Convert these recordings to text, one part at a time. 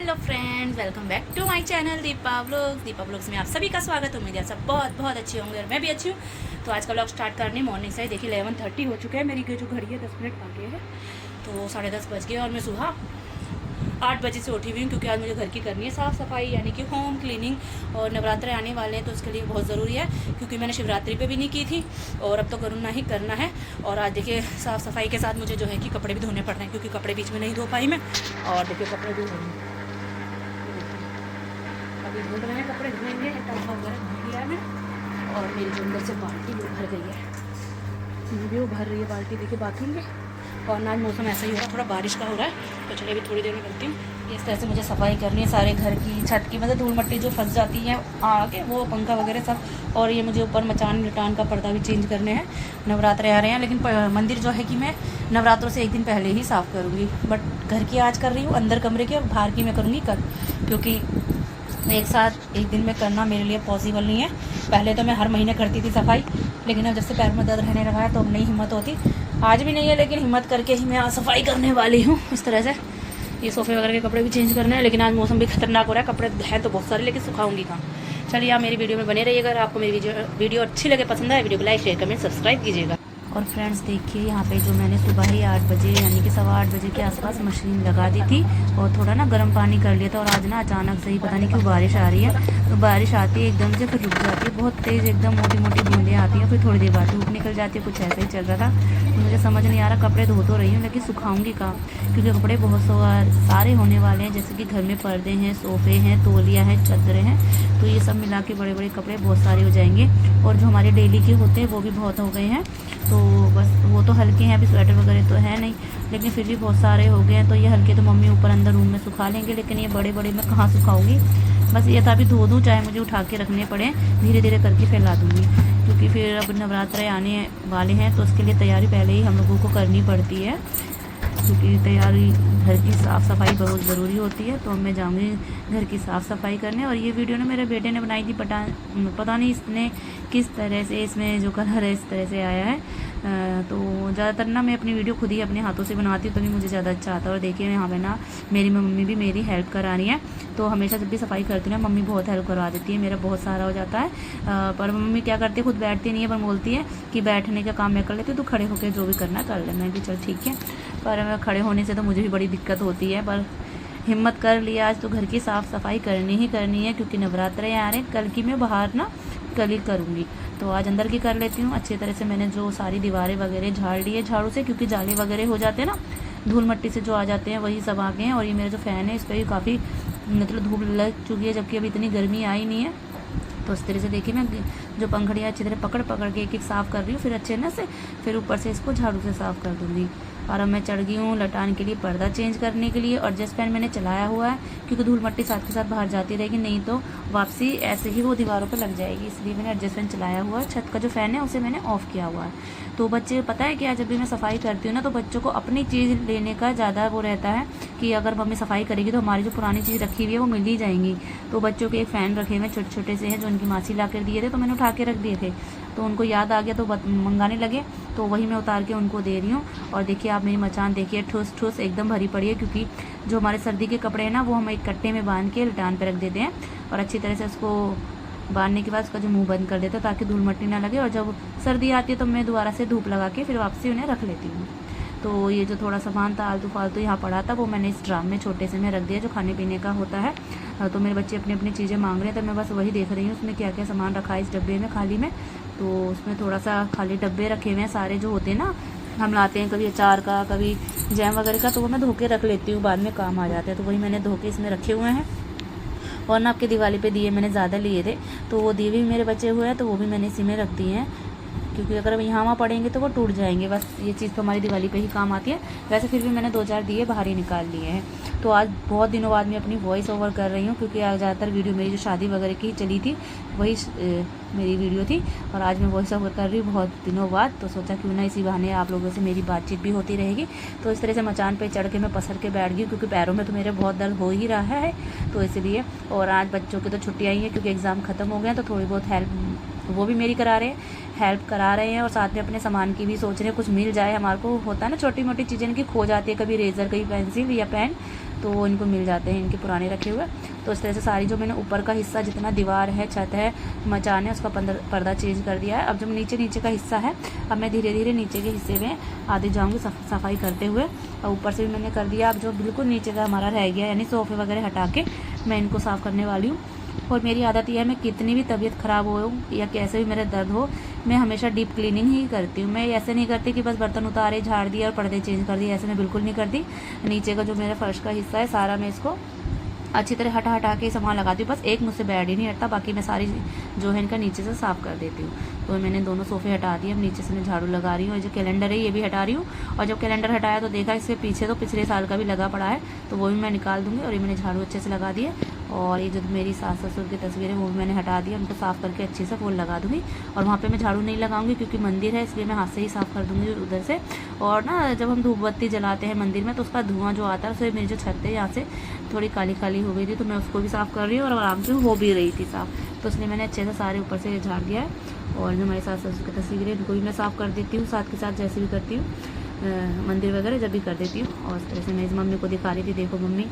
Hello friends, welcome back to my channel Deepa vlogs में आप सभी का स्वागत। उम्मीद है सब बहुत बहुत अच्छे होंगे और मैं भी अच्छी हूँ। तो आज का व्लॉग स्टार्ट करने मॉर्निंग से देखिए 11:30 हो चुके हैं। मेरी जो घड़ी है 10 मिनट आगे है, तो 10:30 बज गए और मैं सुबह 8 बजे से उठी हुई हूँ क्योंकि आज मुझे घर की करनी है साफ़ सफाई, यानी कि होम क्लीनिंग। और नवरात्रे आने वाले हैं तो उसके लिए बहुत ज़रूरी है क्योंकि मैंने शिवरात्रि पे भी नहीं की थी और अब तो करना ही करना है। और आज देखिए साफ़ सफाई के साथ मुझे जो है कि कपड़े भी धोने पड़ रहे हैं क्योंकि कपड़े बीच में नहीं धो पाई मैं। और देखिए कपड़े भी धो अभी धुल रहे हैं, कपड़े धोएंगे, टब वगैरह धो लिया है। और मेरी जो अंदर से बाल्टी वो भर गई है, भी वो भर रही है बाल्टी, देखिए बाकी में। और आज मौसम ऐसा ही हो रहा है, थोड़ा बारिश का हो रहा है, तो चलिए अभी थोड़ी देर में करती हूँ। इस तरह से मुझे सफाई करनी है सारे घर की, छत की, मतलब धूल मट्टी जो फंस जाती है आके, वो पंखा वगैरह सब। और ये मुझे ऊपर मचान लटान का पर्दा भी चेंज करने हैं। नवरात्रे आ रहे हैं, लेकिन मंदिर जो है कि मैं नवरात्रों से एक दिन पहले ही साफ़ करूँगी। बट घर की आज कर रही हूँ, अंदर कमरे की, और बाहर की मैं करूँगी कल, क्योंकि एक साथ एक दिन में करना मेरे लिए पॉसिबल नहीं है। पहले तो मैं हर महीने करती थी सफाई, लेकिन अब जब से पैर में दर्द रहने लगा है तो अब नहीं हिम्मत होती। आज भी नहीं है, लेकिन हिम्मत करके ही मैं आज सफाई करने वाली हूँ। इस तरह से ये सोफ़े वगैरह के कपड़े भी चेंज करने हैं, लेकिन आज मौसम भी खतरनाक हो रहा है। कपड़े हैं तो बहुत सारे, लेकिन सुखाऊंगी कहाँ। चलिए आप मेरी वीडियो में बने रहिएगा। अगर आपको मेरी वीडियो अच्छी लगे, पसंद आए, वीडियो को लाइक शेयर कमेंट सब्सक्राइब कीजिएगा। और फ्रेंड्स देखिए यहाँ पे जो मैंने सुबह ही 8 बजे यानी कि 8:15 बजे के आसपास मशीन लगा दी थी और थोड़ा ना गर्म पानी कर लिया था। और आज ना अचानक से ही पता नहीं क्यों बारिश आ रही है, तो बारिश आती है एकदम से, फिर रुक जाती है, बहुत तेज़ एकदम मोटी मोटी बूंदें आती हैं, फिर थोड़ी देर बाद धूप निकल जाती है। कुछ ऐसा ही चल रहा था, तो मुझे समझ नहीं आ रहा, कपड़े धो तो रही हूँ लेकिन सुखाऊंगी कहाँ, क्योंकि कपड़े बहुत सारे होने वाले हैं। जैसे कि घर में पर्दे हैं, सोफ़े हैं, तौलिया हैं, चादरें हैं, तो ये सब मिला के बड़े बड़े कपड़े बहुत सारे हो जाएंगे। और जो हमारे डेली के होते हैं वो भी बहुत हो गए हैं, तो बस वो तो हल्के हैं, अभी स्वेटर वगैरह तो है नहीं, लेकिन फिर भी बहुत सारे हो गए हैं। तो ये हल्के तो मम्मी ऊपर अंदर रूम में सुखा लेंगे, लेकिन ये बड़े बड़े मैं कहाँ सुखाऊंगी। बस ये था अभी धो दूँ, चाहे मुझे उठा के रखने पड़े, धीरे धीरे करके फैला दूँगी, क्योंकि फिर अब नवरात्रे आने वाले हैं तो उसके लिए तैयारी पहले ही हम लोगों को करनी पड़ती है, क्योंकि तैयारी घर की साफ़ सफाई बहुत ज़रूरी होती है। तो अब मैं जाऊँगी घर की साफ़ सफाई करने। और ये वीडियो ना मेरे बेटे ने बनाई थी, पता नहीं इसने किस तरह से, इसमें जो कलर है इस तरह से आया है। तो ज़्यादातर ना मैं अपनी वीडियो खुद ही अपने हाथों से बनाती हूँ, तभी मुझे ज़्यादा अच्छा आता है। और देखिए यहाँ पे ना मेरी मम्मी भी मेरी हेल्प करा रही है, तो हमेशा जब भी सफाई करती हूँ ना मम्मी बहुत हेल्प करवा देती है, मेरा बहुत सारा हो जाता है। पर मम्मी क्या करती है, खुद बैठती नहीं है, पर बोलती है कि बैठने का काम मैं कर लेती हूँ, तो खड़े होकर जो भी करना कर ले। मैं भी चल ठीक है, पर खड़े होने से तो मुझे भी बड़ी दिक्कत होती है। पर हिम्मत कर लिया, आज तो घर की साफ़ सफाई करनी ही करनी है, क्योंकि नवरात्रे आ रहे हैं। कल की मैं बाहर ना कल ही करूँगी, तो आज अंदर की कर लेती हूँ अच्छी तरह से। मैंने जो सारी दीवारें वगैरह झाड़ ली है झाड़ू से, क्योंकि जाले वगैरह हो जाते हैं ना, धूल मट्टी से जो आ जाते हैं वही सब आ गए हैं। और ये मेरा जो फ़ैन है इस पर भी काफ़ी मतलब धूप लग चुकी है, जबकि अभी इतनी गर्मी आई नहीं है। तो इस तरह से देखिए मैं जो पंखड़ियाँ अच्छी तरह पकड़ पकड़ के एक एक साफ़ कर रही हूँ, फिर अच्छे ना से फिर ऊपर से इसको झाड़ू से साफ़ कर दूँगी। और अब मैं चढ़ गई हूँ लटान के लिए, पर्दा चेंज करने के लिए। और जस्ट फैन मैंने चलाया हुआ है, क्योंकि धूल मट्टी साथ के साथ बाहर जाती रहेगी, नहीं तो वापसी ऐसे ही वो दीवारों पर लग जाएगी, इसलिए मैंने एडजस्ट फैन चलाया हुआ है। छत का जो फ़ैन है उसे मैंने ऑफ़ किया हुआ है। तो बच्चे, पता है क्या, जब भी मैं सफाई करती हूँ ना, तो बच्चों को अपनी चीज़ लेने का ज़्यादा वो रहता है कि अगर मम्मी सफाई करेगी तो हमारी जो पुरानी चीज़ रखी हुई है वो मिल ही जाएंगी। तो बच्चों के एक फ़ैन रखे हुए छोटे छोटे से हैं, जो उनकी मासी ला कर दिए थे, तो मैंने उठा के रख दिए थे, तो उनको याद आ गया तो मंगाने लगे, तो वही मैं उतार के उनको दे रही हूँ। और देखिए आप मेरी मचान देखिए, ठूस ठूस एकदम भरी पड़ी है, क्योंकि जो हमारे सर्दी के कपड़े हैं ना वो हम एक कट्टे में बांध के लटान पे रख देते हैं, और अच्छी तरह से उसको बांधने के बाद उसका जो मुंह बंद कर देते हैं ताकि धूल मट्टी ना लगे। और जब सर्दी आती है तो मैं दोबारा से धूप लगा के फिर वापसी उन्हें रख लेती हूँ। तो ये जो थोड़ा सामान था आलतू फालतू यहाँ पड़ा था, वो मैंने इस ड्राम में छोटे से में रख दिया, जो खाने पीने का होता है। तो मेरे बच्चे अपनी अपनी चीज़ें मांग रहे हैं, तो मैं बस वही देख रही हूँ उसमें क्या क्या सामान रखा है इस डब्बे में खाली में। तो उसमें थोड़ा सा खाली डब्बे रखे हुए हैं सारे, जो होते हैं ना हम लाते हैं, कभी अचार का, कभी जैम वगैरह का, तो वो मैं धो के रख लेती हूँ, बाद में काम आ जाते हैं। तो वही मैंने धो के इसमें रखे हुए हैं। और ना आपके दिवाली पे दिए मैंने ज़्यादा लिए थे, तो वो दिए भी मेरे बचे हुए हैं, तो वो भी मैंने इसी में रख दिए हैं, क्योंकि अगर यहाँ वहाँ पड़ेंगे तो वो टूट जाएंगे। बस ये चीज़ तो हमारी दिवाली पे ही काम आती है। वैसे फिर भी मैंने 2-4 दिए बाहर ही निकाल लिए हैं। तो आज बहुत दिनों बाद मैं अपनी वॉइस ओवर कर रही हूँ, क्योंकि आज ज़्यादातर वीडियो मेरी जो शादी वगैरह की चली थी वही मेरी वीडियो थी, और आज मैं वॉइस ओवर कर रही हूँ बहुत दिनों बाद। तो सोचा क्यों ना इसी बहाने आप लोगों से मेरी बातचीत भी होती रहेगी। तो इस तरह से मचान पे चढ़ के मैं पसर के बैठ गई, क्योंकि पैरों में तो मेरे बहुत दर्द हो ही रहा है, तो इसलिए। और आज बच्चों की तो छुट्टियाँ ही हैं, क्योंकि एग्ज़ाम ख़त्म हो गए हैं, तो थोड़ी बहुत वो भी मेरी हेल्प करा रहे हैं। और साथ में अपने सामान की भी सोच रहे हैं, कुछ मिल जाए हमारे को। होता है ना छोटी मोटी चीज़ें की खो जाती है, कभी रेज़र, कभी पेंसिल या पेन, तो वो इनको मिल जाते हैं, इनके पुराने रखे हुए। तो इस तरह से सारी जो मैंने ऊपर का हिस्सा जितना दीवार है, छत है, मचान है, उसका पर्दा चेंज कर दिया है। अब जब नीचे का हिस्सा है, अब मैं धीरे धीरे नीचे के हिस्से में आते जाऊँगी सफाई करते हुए। और ऊपर से भी मैंने कर दिया। अब जो बिल्कुल नीचे का हमारा रह गया यानी सोफ़े वगैरह हटा के मैं इनको साफ़ करने वाली हूँ। और मेरी आदत यह है, मैं कितनी भी तबीयत ख़राब हो या कैसे भी मेरा दर्द हो, मैं हमेशा डीप क्लीनिंग ही करती हूँ। मैं ऐसे नहीं करती कि बस बर्तन उतारे, झाड़ दिया और पर्दे चेंज कर दिए, ऐसे मैं बिल्कुल नहीं करती। नीचे का जो मेरा फर्श का हिस्सा है सारा मैं इसको अच्छी तरह हटा के सामान लगाती हूँ। बस एक मुझसे बेड ही नहीं हटता, बाकी मैं सारी जो है इनका नीचे से साफ़ कर देती हूँ। तो मैंने दोनों सोफ़े हटा दिए। अब नीचे से मैं झाड़ू लगा रही हूँ। और जो कैलेंडर है ये भी हटा रही हूँ। और जब कैलेंडर हटाया तो देखा इसके पीछे तो पिछले साल का भी लगा पड़ा है, तो वो भी मैं निकाल दूँगी। और ये मैंने झाड़ू अच्छे से लगा दिए। और ये जो मेरी सास ससुर की तस्वीर है वो भी मैंने हटा दी, उनको साफ़ करके अच्छे से फूल लगा दूँगी। और वहाँ पे मैं झाड़ू नहीं लगाऊंगी क्योंकि मंदिर है, इसलिए मैं हाथ से ही साफ़ कर दूँगी उधर से। और ना जब हम धूप बत्ती जलाते हैं मंदिर में तो उसका धुआं जो आता है उससे मेरी जो छत है यहाँ से थोड़ी काली काली हो गई थी, तो मैं उसको भी साफ़ कर रही हूँ और आराम से हो भी रही थी साफ़। तो इसलिए मैंने अच्छे से सारे ऊपर से झाड़ दिया है। और जो हमारे सास ससुर की तस्वीर है उनको भी मैं साफ़ कर देती हूँ, साथ के साथ जैसे भी करती हूँ मंदिर वगैरह जब भी कर देती हूँ। और इस तरह से मैं इस मम्मी को दिखा रही थी, देखो मम्मी,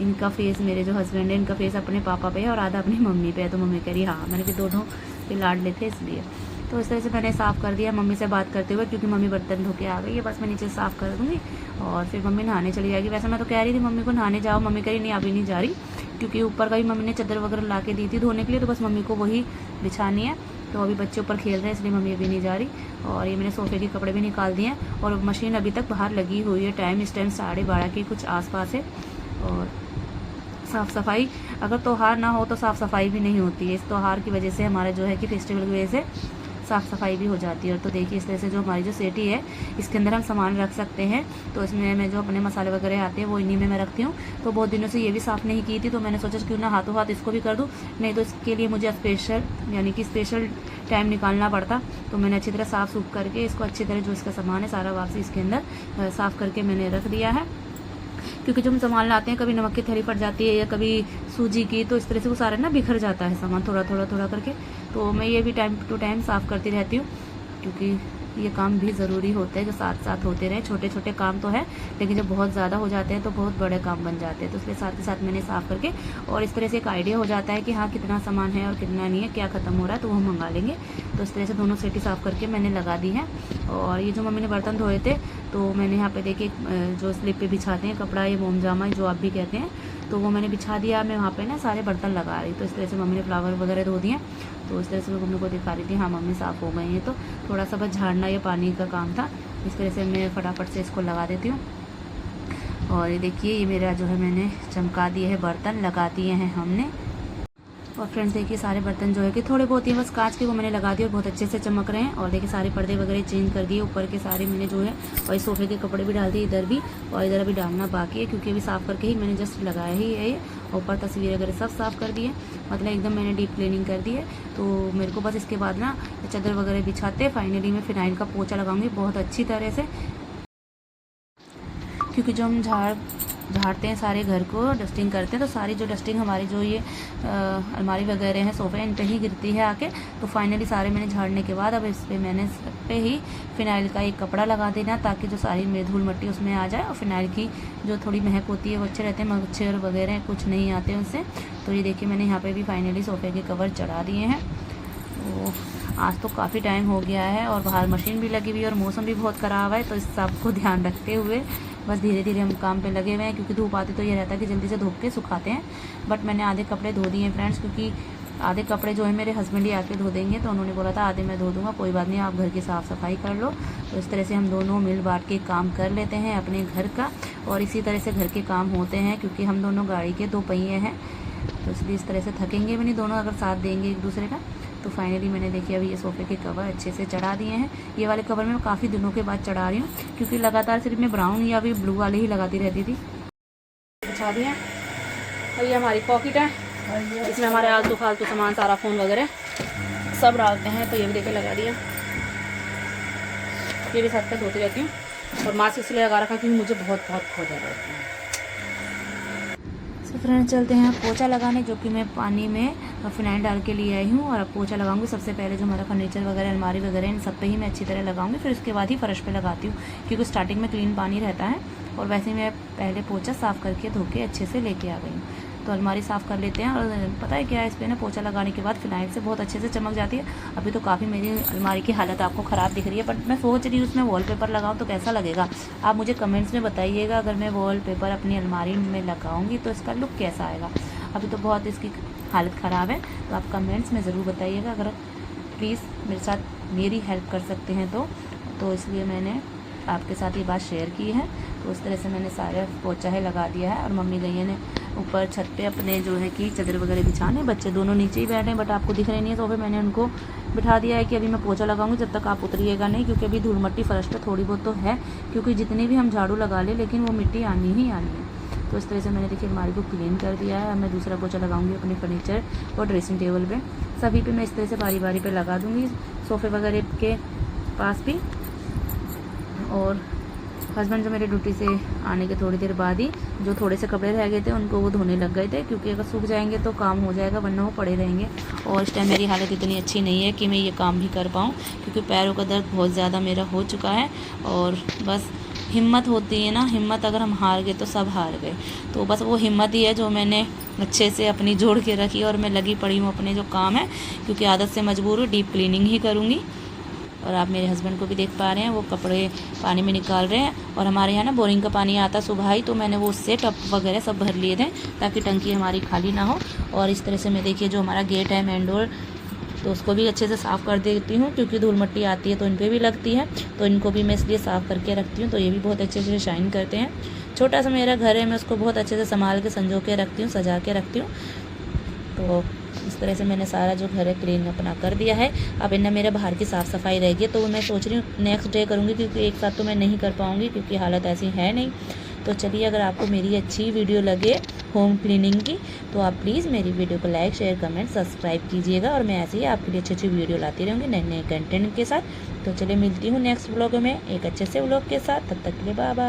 इनका फेस, मेरे जो हस्बैंड है इनका फेस अपने पापा पे है और आधा अपनी मम्मी पे है। तो मम्मी कह रही हाँ, मैंने भी दोनों पे लाड लेते इसलिए। तो इस तरह से मैंने साफ़ कर दिया मम्मी से बात करते हुए, क्योंकि मम्मी बर्तन धो के आ गई है। बस मैं नीचे साफ़ कर दूँगी और फिर मम्मी नहाने चली जाएगी। वैसे मैं तो कह रही थी मम्मी को नहाने जाओ, मम्मी कह रही नहीं अभी नहीं जा रही, क्योंकि ऊपर का भी मम्मी ने चादर वगैरह ला के दी थी धोने के लिए, तो बस मम्मी को वही बिछानी है। तो अभी बच्चे ऊपर खेल रहे हैं इसलिए मम्मी अभी नहीं जा रही। और ये मैंने सोफ़े के कपड़े भी निकाल दिए हैं और मशीन अभी तक बाहर लगी हुई है। इस टाइम 12:30 के कुछ आसपास है। और साफ़ सफाई, अगर त्यौहार ना हो तो साफ़ सफाई भी नहीं होती है। इस त्यौहार की वजह से हमारा जो है कि फेस्टिवल की वजह से साफ़ सफाई भी हो जाती है। और तो देखिए इस तरह से जो हमारी जो सेटी है इसके अंदर हम सामान रख सकते हैं। तो इसमें मैं जो अपने मसाले वगैरह आते हैं वो इन्हीं में मैं रखती हूँ। तो बहुत दिनों से ये भी साफ़ नहीं की थी, तो मैंने सोचा क्यों ना हाथों हाथ इसको भी कर दूँ, नहीं तो इसके लिए मुझे स्पेशल टाइम निकालना पड़ता। तो मैंने अच्छी तरह साफ़ सूफ करके इसको अच्छी तरह जो इसका सामान है सारा वापसी इसके अंदर साफ़ करके मैंने रख दिया है। क्योंकि जो हम सामान लाते हैं कभी नमक की थैली फट जाती है या कभी सूजी की, तो इस तरह से वो सारा ना बिखर जाता है सामान थोड़ा करके। तो मैं ये भी टाइम टू टाइम साफ़ करती रहती हूँ, क्योंकि ये काम भी ज़रूरी होते हैं जो साथ साथ होते रहे। छोटे छोटे काम तो है, लेकिन जब बहुत ज़्यादा हो जाते हैं तो बहुत बड़े काम बन जाते हैं। तो इसलिए साथ के साथ मैंने साफ़ करके, और इस तरह से एक आइडिया हो जाता है कि हाँ कितना सामान है और कितना नहीं है, क्या ख़त्म हो रहा है, तो वो हम मंगा लेंगे। तो इस तरह से दोनों सेटी साफ़ करके मैंने लगा दी है। और ये जो मम्मी ने बर्तन धोए थे तो मैंने यहाँ पे देखिए जो स्लिप पे बिछाते हैं कपड़ा, ये मोमजामा जो आप भी कहते हैं, तो वो मैंने बिछा दिया। मैं वहाँ पे ना सारे बर्तन लगा रही। तो इस तरह से मम्मी ने फ्लावर वगैरह धो दिए। तो इस तरह से मैं मम्मी को दिखा रही थी हाँ मम्मी साफ़ हो गई हैं। तो थोड़ा सा बस झाड़ना या पानी का काम था, इस तरह से मैं फटाफट से इसको लगा देती हूँ। और ये देखिए ये मेरा जो है मैंने चमका दिए है, बर्तन लगा दिए हैं हमने। और फ्रेंड्स देखिए सारे बर्तन जो है कि थोड़े बहुत ही बस कांच के वो मैंने लगा दिए और बहुत अच्छे से चमक रहे हैं। और देखिए सारे पर्दे वगैरह चेंज कर दिए, ऊपर के सारे मैंने जो है, और इस सोफे के कपड़े भी डाल दिए इधर भी, और इधर अभी डालना बाकी है क्योंकि अभी साफ़ करके ही मैंने जस्ट लगाया ही है। ये ऊपर तस्वीर वगैरह सब साफ़ कर दिए, मतलब एकदम मैंने डीप क्लीनिंग कर दी है। तो मेरे को बस इसके बाद ना चादर वगैरह बिछाते फाइनली मैं फिनाइल का पोछा लगाऊंगी बहुत अच्छी तरह से, क्योंकि जो हम झाड़ते हैं सारे घर को डस्टिंग करते हैं, तो सारी जो डस्टिंग हमारी जो ये अलमारी वगैरह हैं सोफ़े इन पे ही गिरती है आके। तो फाइनली सारे मैंने झाड़ने के बाद अब इस पर मैंने सब पे ही फ़िनाइल का एक कपड़ा लगा देना, ताकि जो सारी धूल मिट्टी उसमें आ जाए। और फ़िनाइल की जो थोड़ी महक होती है वो अच्छे रहते हैं, मच्छर वगैरह कुछ नहीं आते उनसे। तो ये देखिए मैंने यहाँ पर भी फाइनली सोफ़े के कवर चढ़ा दिए हैं। तो आज तो काफ़ी टाइम हो गया है और बाहर मशीन भी लगी हुई है और मौसम भी बहुत ख़राब है, तो इस सब को ध्यान रखते हुए बस धीरे धीरे हम काम पे लगे हुए हैं। क्योंकि धूप आती तो ये रहता है कि जल्दी से धो के सुखाते हैं, बट मैंने आधे कपड़े धो दिए हैं फ्रेंड्स, क्योंकि आधे कपड़े जो है मेरे हस्बैंड ही आके धो देंगे, तो उन्होंने बोला था आधे मैं धो दूंगा, कोई बात नहीं आप घर की साफ़ सफाई कर लो। तो इस तरह से हम दोनों मिल बांट के काम कर लेते हैं अपने घर का, और इसी तरह से घर के काम होते हैं, क्योंकि हम दोनों गाड़ी के 2 पहिए हैं, तो इसलिए इस तरह से थकेंगे भी नहीं दोनों अगर साथ देंगे एक दूसरे का। तो फाइनली मैंने देखिए अभी ये सोफ़े के कवर अच्छे से चढ़ा दिए हैं। ये वाले कवर मैं काफ़ी दिनों के बाद चढ़ा रही हूँ, क्योंकि लगातार सिर्फ मैं ब्राउन या भी ब्लू वाले ही लगाती रहती थी। बिछा दिए। और ये हमारी पॉकेट है, इसमें हमारे आलतू फालतू सामान सारा फ़ोन वगैरह सब डालते हैं। तो ये भी देखे लगा दिया, ये भी साथ पे धोती रहती हूँ। और मास्क इसलिए लगा रखा क्योंकि मुझे बहुत हो जा रहा है। तो फ्रेंड्स चलते हैं पोछा लगाने, जो कि मैं पानी में फिनाइल डाल के लिए आई हूँ। और अब पोछा लगाऊंगी। सबसे पहले जो हमारा फर्नीचर वगैरह अलमारी वगैरह इन सब पे ही मैं अच्छी तरह लगाऊंगी, फिर उसके बाद ही फ़र्श पे लगाती हूँ, क्योंकि स्टार्टिंग में क्लीन पानी रहता है और वैसे ही मैं पहले पोछा साफ़ करके धो के अच्छे से लेके आ गई हूँ। तो अलमारी साफ़ कर लेते हैं। और पता है क्या है, इस पर ना पोछा लगाने के बाद फिनाइल से बहुत अच्छे से चमक जाती है। अभी तो काफ़ी मेरी अलमारी की हालत आपको ख़राब दिख रही है, बट मैं सोच रही हूँ उसमें वॉलपेपर लगाऊँ तो कैसा लगेगा। आप मुझे कमेंट्स में बताइएगा, अगर मैं वॉलपेपर अपनी अलमारी में लगाऊँगी तो इसका लुक कैसा आएगा। अभी तो बहुत इसकी हालत ख़राब है, तो आप कमेंट्स में ज़रूर बताइएगा। अगर प्लीज़ मेरे साथ मेरी हेल्प कर सकते हैं तो इसलिए मैंने आपके साथ ये बात शेयर की है। तो उस तरह से मैंने सारे पोछा है लगा दिया है। और मम्मी गई है ने ऊपर छत पे अपने जो है कि चादर वगैरह बिछाने। बच्चे दोनों नीचे ही बैठे हैं, बट आपको दिख रहे नहीं है, तो फिर मैंने उनको बिठा दिया है कि अभी मैं पोछा लगाऊंगी जब तक आप उतरिएगा नहीं, क्योंकि अभी धूल मिट्टी फर्श पे थोड़ी बहुत तो है, क्योंकि जितनी भी हम झाड़ू लगा लें लेकिन वो मिट्टी आनी ही आनी है। तो इस तरह से मैंने देखिए अलमारी को क्लीन कर दिया है। अब मैं दूसरा पोछा लगाऊंगी अपने फर्नीचर और ड्रेसिंग टेबल पे, सभी पे मैं इस तरह से बारी बारी पे लगा दूंगी, सोफ़े वगैरह के पास भी। और हस्बैंड जो मेरे ड्यूटी से आने के थोड़ी देर बाद ही जो थोड़े से कपड़े रह गए थे उनको वो धोने लग गए थे, क्योंकि अगर सूख जाएंगे तो काम हो जाएगा, वरना वो पड़े रहेंगे। और इस टाइम मेरी हालत इतनी अच्छी नहीं है कि मैं ये काम भी कर पाऊँ, क्योंकि पैरों का दर्द बहुत ज़्यादा मेरा हो चुका है। और बस हिम्मत होती है ना, हिम्मत अगर हम हार गए तो सब हार गए। तो बस वो हिम्मत ही है जो मैंने अच्छे से अपनी जोड़ के रखी, और मैं लगी पड़ी हूँ अपने जो काम है, क्योंकि आदत से मजबूर हूँ। डीप क्लीनिंग ही करूँगी। और आप मेरे हस्बैंड को भी देख पा रहे हैं, वो कपड़े पानी में निकाल रहे हैं। और हमारे यहाँ ना बोरिंग का पानी आता सुबह ही, तो मैंने वो उससे टब वगैरह सब भर लिए थे ताकि टंकी हमारी खाली ना हो। और इस तरह से मैं देखिए जो हमारा गेट है मेन डोर, तो उसको भी अच्छे से साफ़ कर देती हूँ, क्योंकि धूल मिट्टी आती है तो इन पर भी लगती है, तो इनको भी मैं इसलिए साफ़ करके रखती हूँ। तो ये भी बहुत अच्छे से शाइन करते हैं। छोटा सा मेरा घर है, मैं उसको बहुत अच्छे से संभाल के संजो के रखती हूँ, सजा के रखती हूँ। तो इस तरह से मैंने सारा जो घर है क्लीन अपना कर दिया है। अब इन्हें मेरे बाहर की साफ़ सफाई रहेगी, तो मैं सोच रही हूँ नेक्स्ट डे करूँगी, क्योंकि एक साथ तो मैं नहीं कर पाऊँगी, क्योंकि हालत ऐसी है नहीं। तो चलिए, अगर आपको मेरी अच्छी वीडियो लगे होम क्लीनिंग की, तो आप प्लीज़ मेरी वीडियो को लाइक, शेयर, कमेंट, सब्सक्राइब कीजिएगा। और मैं ऐसे ही आपके लिए अच्छी अच्छी वीडियो लाती रहूँगी नए नए कंटेंट के साथ। तो चलिए, मिलती हूँ नेक्स्ट व्लॉग में एक अच्छे से व्लॉग के साथ। तब तक के लिए बाय बाय।